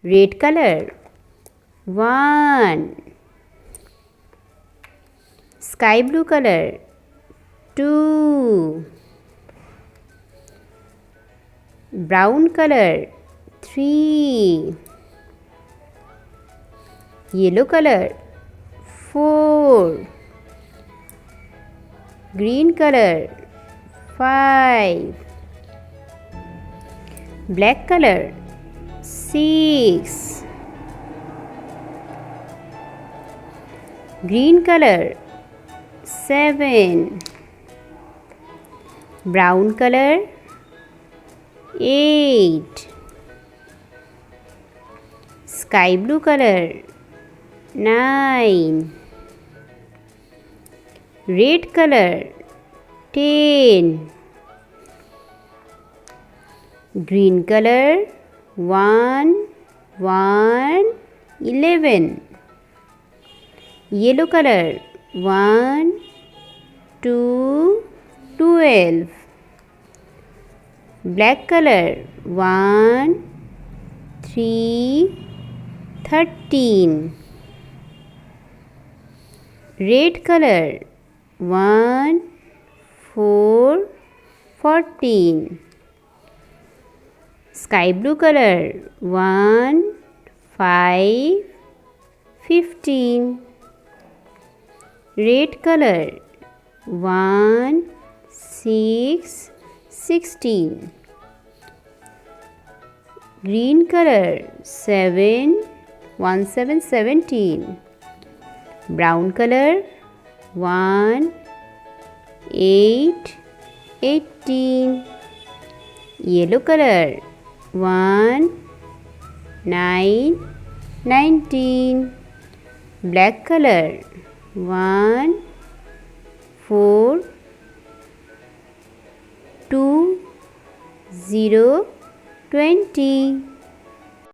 red color, 1. Sky blue color, 2. Brown color, 3. Yellow color, 4. Green color, 5. Black color, 6. Green color, 7. Brown color, 8. Sky blue color, 9. Red color, 10. Green color, 1, 11. Yellow color, 1, 2, 12. Black color, 1, 3, 13. Red color, 1, 4, 14. Sky blue color, 1, 5, 15. Red color, 1, 6, 16. Green color, 7, 1, 7, 17. Brown color, 1, 8, 18. Yellow color, 1, 9, 19. Black color, 1, 4, 2, 0, 20.